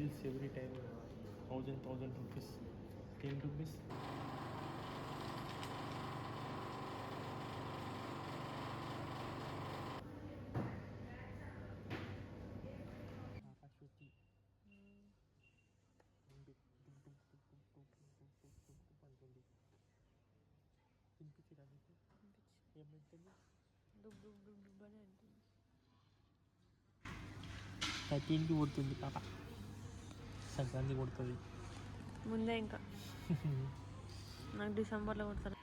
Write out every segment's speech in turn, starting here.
bills every time 1000 rupees, 10 rupees. ప్రతింటి కొడుతుంది పాప, సంక్రాంతి కొడుతుంది ముందే. ఇంకా నాకు డిసెంబర్లో కొడతారు.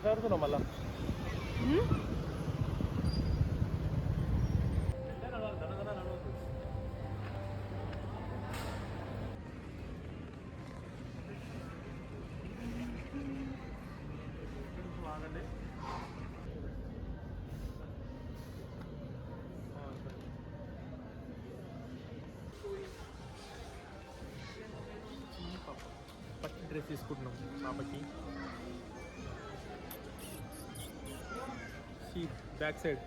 చదువుతున్నావు మళ్ళా ఫస్ట్ డ్రెస్ తీసుకుంటున్నాం పాపకి. బ్యాక్ సైడ్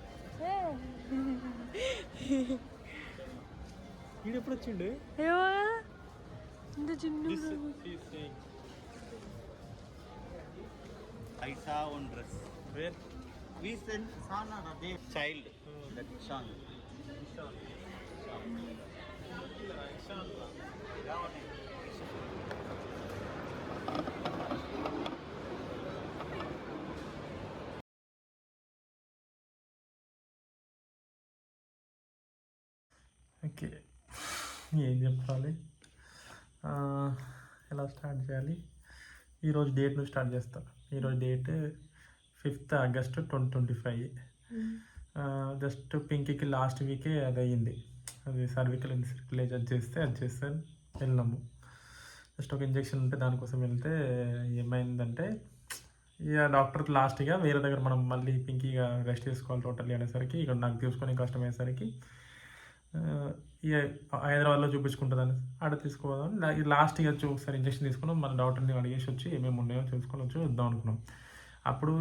వీడు ఎప్పుడు వచ్చిండు? ఇంత చిన్న Aisa on dress. Where? We send Sana the child. That Ishan. Okay, ఏం చెప్పాలి, ఎలా స్టార్ట్ చేయాలి? ఈరోజు డేట్ నుంచి స్టార్ట్ చేస్తాను. ఈరోజు డేట్ 5th August 2025. జస్ట్ పింకీకి లాస్ట్ వీకే అది అయ్యింది, అది సర్వికల్ ఇన్సర్క్యులేజ్ అది చేస్తే వెళ్ళినాము. జస్ట్ ఒక ఇంజెక్షన్ ఉంటే దానికోసం వెళ్తే ఏమైందంటే, ఇక డాక్టర్కి లాస్ట్గా వేరే దగ్గర మనం మళ్ళీ పింకీగా రెస్ట్ తీసుకోవాలి టోటల్లీ అనేసరికి, ఇక్కడ నాకు తీసుకొని కష్టమయ్యేసరికి ఇక హైదరాబాద్లో చూపించుకుంటుందని ఆడ తీసుకోవద్దాం. లాస్ట్గా ఒకసారి ఇంజక్షన్ తీసుకున్నాం, మన డాక్టర్ని అడిగేసి వచ్చి ఏమేమి ఉన్నాయో చూసుకొని వచ్చి వద్దాం అనుకున్నాం. అప్పుడు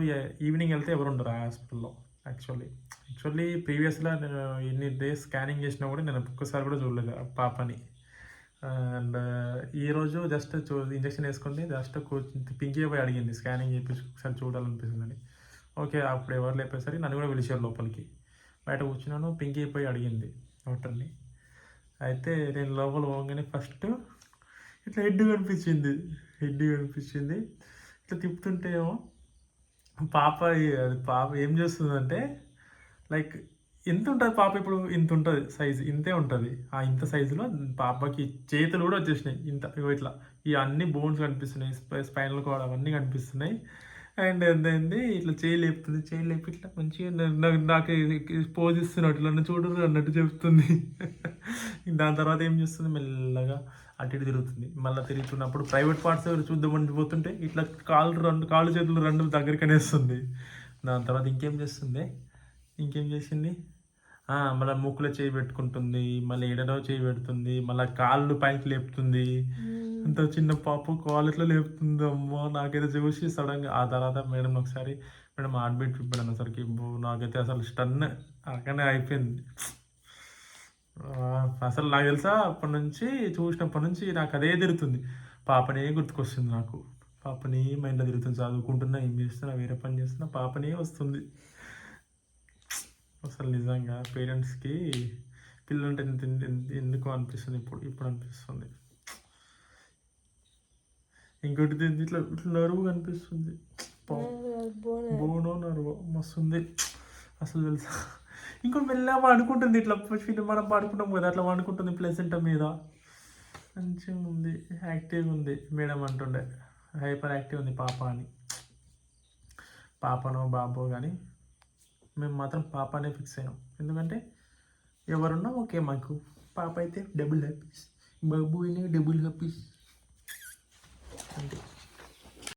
ఈవినింగ్ వెళ్తే ఎవరు ఉండరు ఆ హాస్పిటల్లో. యాక్చువల్లీ ప్రీవియస్లో నేను ఎన్ని డేస్ స్కానింగ్ చేసినా కూడా నేను ఒక్కసారి కూడా చూడలేదు ఆ పాపని. అండ్ ఈరోజు జస్ట్ ఇంజక్షన్ వేసుకుంది, జస్ట్ పింకీ పోయి అడిగింది స్కానింగ్ చేయించి ఒకసారి చూడాలనిపిస్తుందని. ఓకే, అప్పుడు ఎవరు లేపేసరికి నన్ను కూడా పిలిచారు లోపలికి. బయట కూర్చున్నాను, పింకీ పోయి అడిగింది డాక్టర్ని. అయితే నేను లోపల పోగానే ఫస్ట్ ఇట్లా హెడ్ కనిపించింది. ఇట్లా తిప్పుతుంటే ఏమో పాప ఏం చేస్తుందంటే, లైక్ ఎంత ఉంటుంది పాప, ఇప్పుడు ఇంత ఉంటుంది సైజు, ఇంతే ఉంటుంది. ఆ ఇంత సైజులో పాపకి చేతులు కూడా వచ్చేసినాయి, ఇంత ఇట్లా ఈ అన్ని బోన్స్ కనిపిస్తున్నాయి, స్పైనల్ కార్డ్ అవన్నీ కనిపిస్తున్నాయి. అండ్ ఏంటంటే ఇట్లా చేయి లేపుతుంది ఇట్లా మంచిగా నాకు పోజ్ ఇస్తున్నట్టు నన్ను చూడరు అన్నట్టు చెప్తుంది. దాని తర్వాత ఏం చేస్తుంది, మెల్లగా అటు ఇటు తిరుగుతుంది. మళ్ళీ తిరుగుతున్నప్పుడు ప్రైవేట్ పార్ట్స్ చూద్దామని పోతుంటే ఇట్లా కాళ్ళు చేతులు రెండు దగ్గరికి అనేస్తుంది. దాని తర్వాత ఇంకేం చేసింది, మళ్ళీ ముక్కులో చేయి పెట్టుకుంటుంది, మళ్ళీ ఎడలో చేయి పెడుతుంది, మళ్ళీ కాళ్ళు పైకి లేపుతుంది. అంత చిన్న పాప కాలేజ్లో లేపుతుంది. అమ్మో, నాకైతే చూసి సడన్గా ఆ తర్వాత మేడం ఒకసారి మేడం హార్ట్ బీట్ చూపాను సరికి, నాకైతే అసలు స్టన్ అక్కడనే అయిపోయింది. అసలు నాకు తెలుసా, చూసినప్పటి నుంచి నాకు అదే తిరుగుతుంది, పాపనే గుర్తుకొస్తుంది. నాకు పాపనే మైండ్లో తిరుగుతుంది. చదువుకుంటున్నా, ఏం చేస్తున్నా, వేరే పని చేస్తున్నా, పాపనే వస్తుంది. అసలు నిజంగా పేరెంట్స్కి పిల్లలంటే ఎందుకు అనిపిస్తుంది, ఇప్పుడు అనిపిస్తుంది. ఇంకోటి ఇట్లా నరువు కనిపిస్తుంది, బోనో నరువు మస్తుంది అసలు తెలుసా. ఇంకో మెల్లగా పడుకుంటుంది, ఇట్లా మనం పడుకుంటాం కదా అట్లా పడుకుంటుంది ప్లెసెంట్ మీద. మంచిగా ఉంది, యాక్టివ్గా ఉంది. మేడం అంటుండే హైపర్ యాక్టివ్ ఉంది పాప అని. పాపనో బాబో కానీ మేము మాత్రం పాపనే ఫిక్స్ అయినాం. ఎందుకంటే ఎవరున్నా ఓకే, మాకు పాప అయితే డబుల్ హ్యాపీస్, బాబు అయినా డబుల్ హ్యాపీస్.